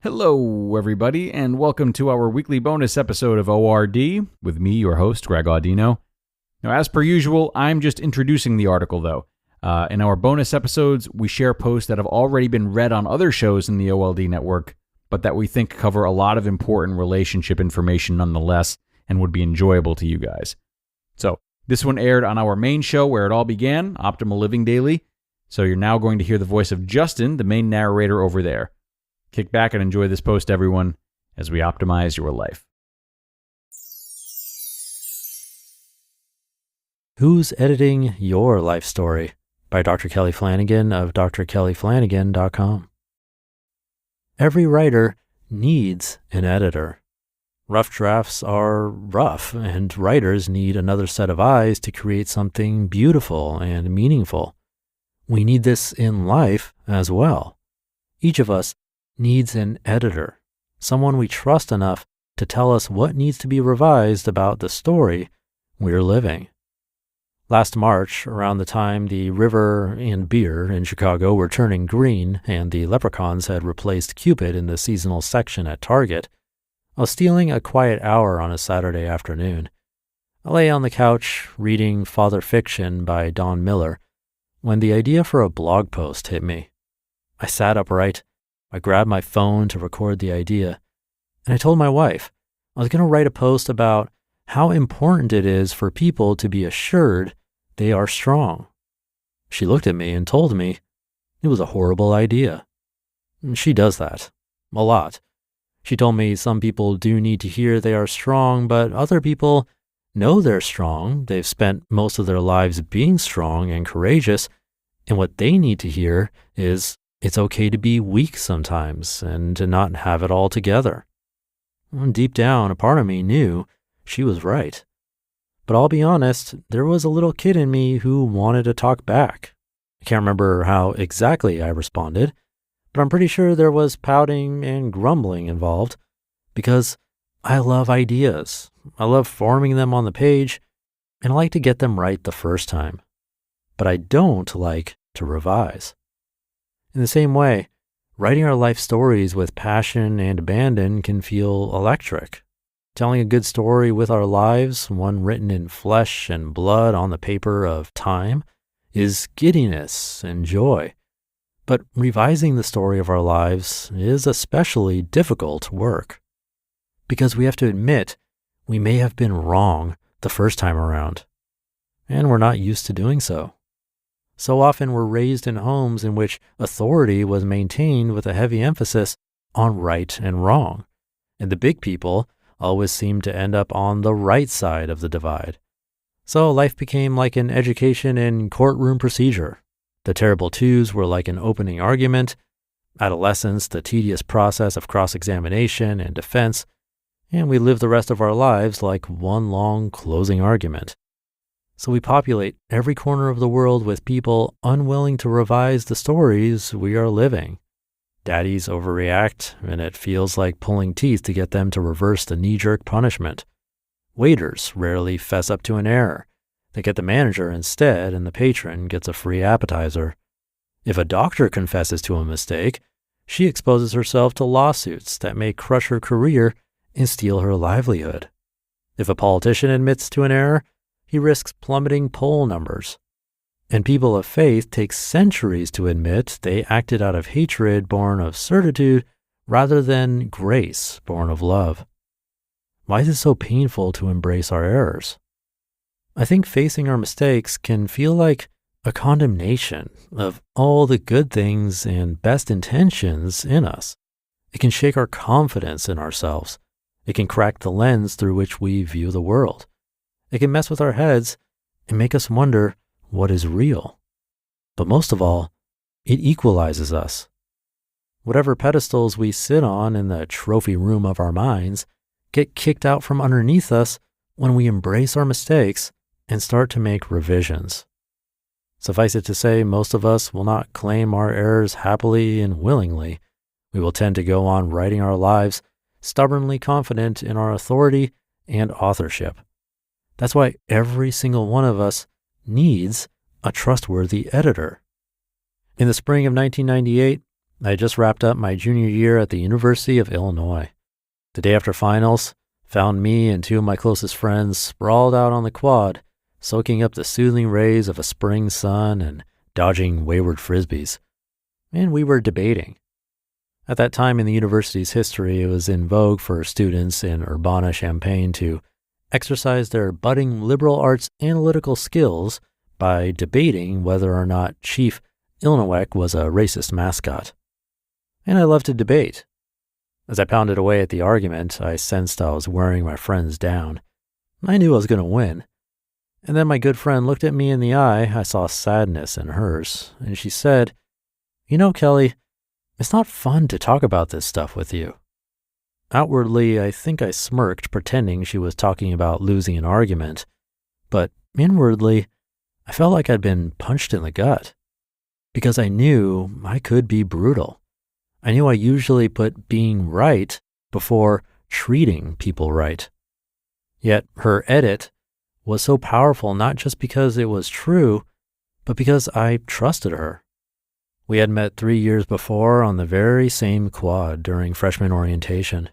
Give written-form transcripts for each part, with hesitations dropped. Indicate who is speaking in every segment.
Speaker 1: Hello, everybody, and welcome to our weekly bonus episode of ORD with me, your host, Greg Audino. Now, as per usual, I'm just introducing the article, though. In our bonus episodes, we share posts that have already been read on other shows in the OLD network, but that we think cover a lot of important relationship information nonetheless and would be enjoyable to you guys. So, this one aired on our main show where it all began, Optimal Living Daily. So you're now going to hear the voice of Justin, the main narrator over there. Kick back and enjoy this post, everyone, as we optimize your life.
Speaker 2: Who's Editing Your Life Story? By Dr. Kelly Flanagan of drkellyflanagan.com. Every writer needs an editor. Rough drafts are rough, and writers need another set of eyes to create something beautiful and meaningful. We need this in life as well. Each of us needs an editor, someone we trust enough to tell us what needs to be revised about the story we're living. Last March, around the time the river and beer in Chicago were turning green and the leprechauns had replaced Cupid in the seasonal section at Target, I was stealing a quiet hour on a Saturday afternoon. I lay on the couch reading Father Fiction by Don Miller when the idea for a blog post hit me. I sat upright. I grabbed my phone to record the idea, and I told my wife I was going to write a post about how important it is for people to be assured they are strong. She looked at me and told me it was a horrible idea. She does that a lot. She told me some people do need to hear they are strong, but other people know they're strong. They've spent most of their lives being strong and courageous, and what they need to hear is it's okay to be weak sometimes and to not have it all together. Deep down, a part of me knew she was right. But I'll be honest, there was a little kid in me who wanted to talk back. I can't remember how exactly I responded, but I'm pretty sure there was pouting and grumbling involved because I love ideas. I love forming them on the page, and I like to get them right the first time. But I don't like to revise. In the same way, writing our life stories with passion and abandon can feel electric. Telling a good story with our lives, one written in flesh and blood on the paper of time, is giddiness and joy. But revising the story of our lives is especially difficult work, because we have to admit we may have been wrong the first time around, and we're not used to doing so. So often we're raised in homes in which authority was maintained with a heavy emphasis on right and wrong, and the big people always seemed to end up on the right side of the divide. So life became like an education in courtroom procedure. The terrible twos were like an opening argument, adolescence the tedious process of cross-examination and defense, and we lived the rest of our lives like one long closing argument. So we populate every corner of the world with people unwilling to revise the stories we are living. Daddies overreact, and it feels like pulling teeth to get them to reverse the knee-jerk punishment. Waiters rarely fess up to an error. They get the manager instead, and the patron gets a free appetizer. If a doctor confesses to a mistake, she exposes herself to lawsuits that may crush her career and steal her livelihood. If a politician admits to an error, he risks plummeting poll numbers. And people of faith take centuries to admit they acted out of hatred born of certitude rather than grace born of love. Why is it so painful to embrace our errors? I think facing our mistakes can feel like a condemnation of all the good things and best intentions in us. It can shake our confidence in ourselves. It can crack the lens through which we view the world. It can mess with our heads and make us wonder what is real. But most of all, it equalizes us. Whatever pedestals we sit on in the trophy room of our minds get kicked out from underneath us when we embrace our mistakes and start to make revisions. Suffice it to say, most of us will not claim our errors happily and willingly. We will tend to go on writing our lives stubbornly confident in our authority and authorship. That's why every single one of us needs a trustworthy editor. In the spring of 1998, I just wrapped up my junior year at the University of Illinois. The day after finals, found me and two of my closest friends sprawled out on the quad, soaking up the soothing rays of a spring sun and dodging wayward frisbees. And we were debating. At that time in the university's history, it was in vogue for students in Urbana-Champaign to exercise their budding liberal arts analytical skills by debating whether or not Chief Illinois was a racist mascot. And I love to debate. As I pounded away at the argument, I sensed I was wearing my friends down. I knew I was going to win. And then my good friend looked at me in the eye. I saw sadness in hers, and she said, "You know, Kelly, it's not fun to talk about this stuff with you." Outwardly, I think I smirked, pretending she was talking about losing an argument. But inwardly, I felt like I'd been punched in the gut. Because I knew I could be brutal. I knew I usually put being right before treating people right. Yet her edit was so powerful not just because it was true, but because I trusted her. We had met 3 years before on the very same quad during freshman orientation.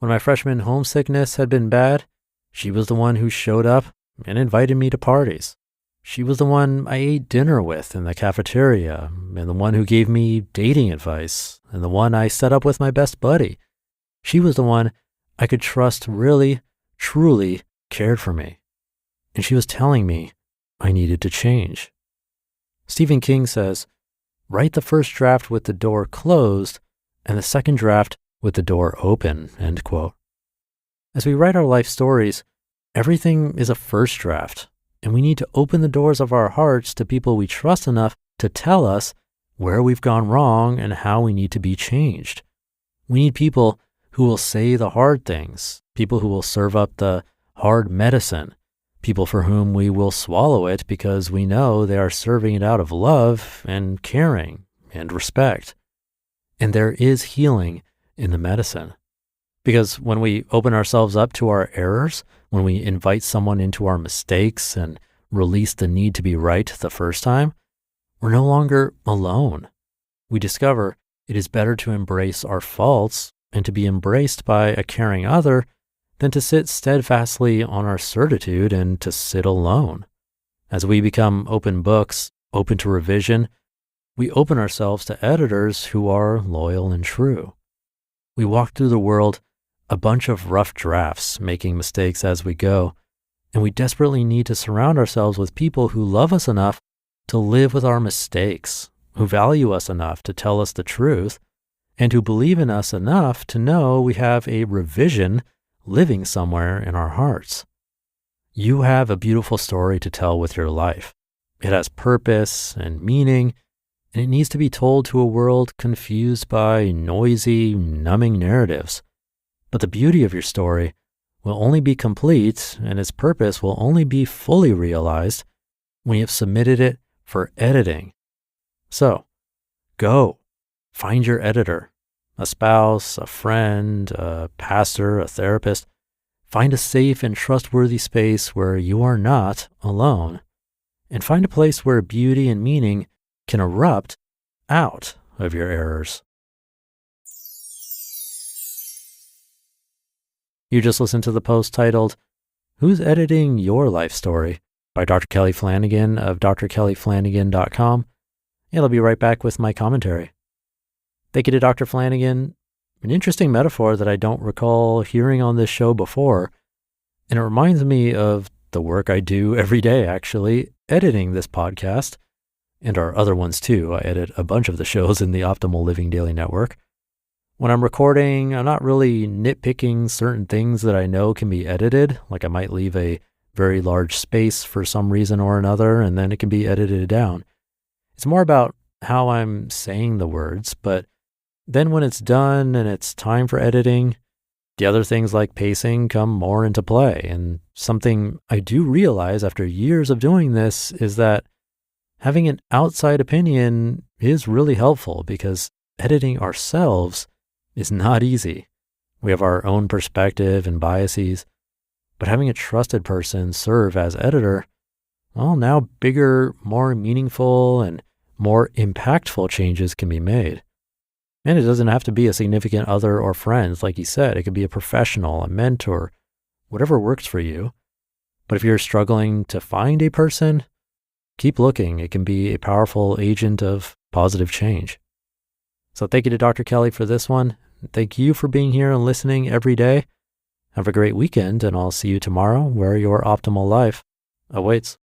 Speaker 2: When my freshman homesickness had been bad, she was the one who showed up and invited me to parties. She was the one I ate dinner with in the cafeteria, and the one who gave me dating advice, and the one I set up with my best buddy. She was the one I could trust really, truly cared for me. And she was telling me I needed to change. Stephen King says, "Write the first draft with the door closed and the second draft with the door open," end quote. As we write our life stories, everything is a first draft, and we need to open the doors of our hearts to people we trust enough to tell us where we've gone wrong and how we need to be changed. We need people who will say the hard things, people who will serve up the hard medicine, people for whom we will swallow it because we know they are serving it out of love and caring and respect. And there is healing in the medicine. Because when we open ourselves up to our errors, when we invite someone into our mistakes and release the need to be right the first time, we're no longer alone. We discover it is better to embrace our faults and to be embraced by a caring other than to sit steadfastly on our certitude and to sit alone. As we become open books, open to revision, we open ourselves to editors who are loyal and true. We walk through the world a bunch of rough drafts, making mistakes as we go, and we desperately need to surround ourselves with people who love us enough to live with our mistakes, who value us enough to tell us the truth, and who believe in us enough to know we have a revision living somewhere in our hearts. You have a beautiful story to tell with your life. It has purpose and meaning, and it needs to be told to a world confused by noisy, numbing narratives. But the beauty of your story will only be complete, and its purpose will only be fully realized when you have submitted it for editing. So, go. Find your editor. A spouse, a friend, a pastor, a therapist. Find a safe and trustworthy space where you are not alone. And find a place where beauty and meaning can erupt out of your errors. You just listened to the post titled, "Who's Editing Your Life Story?" by Dr. Kelly Flanagan of drkellyflanagan.com, and I'll be right back with my commentary. Thank you to Dr. Flanagan. An interesting metaphor that I don't recall hearing on this show before, and it reminds me of the work I do every day, actually, editing this podcast, and our other ones too. I edit a bunch of the shows in the Optimal Living Daily Network. When I'm recording, I'm not really nitpicking certain things that I know can be edited, like I might leave a very large space for some reason or another, and then it can be edited down. It's more about how I'm saying the words, but then when it's done and it's time for editing, the other things like pacing come more into play. And something I do realize after years of doing this is that having an outside opinion is really helpful, because editing ourselves is not easy. We have our own perspective and biases, but having a trusted person serve as editor, well, now bigger, more meaningful, and more impactful changes can be made. And it doesn't have to be a significant other or friends, like you said. It could be a professional, a mentor, whatever works for you. But if you're struggling to find a person, keep looking. It can be a powerful agent of positive change. So thank you to Dr. Kelly for this one. Thank you for being here and listening every day. Have a great weekend, and I'll see you tomorrow where your optimal life awaits.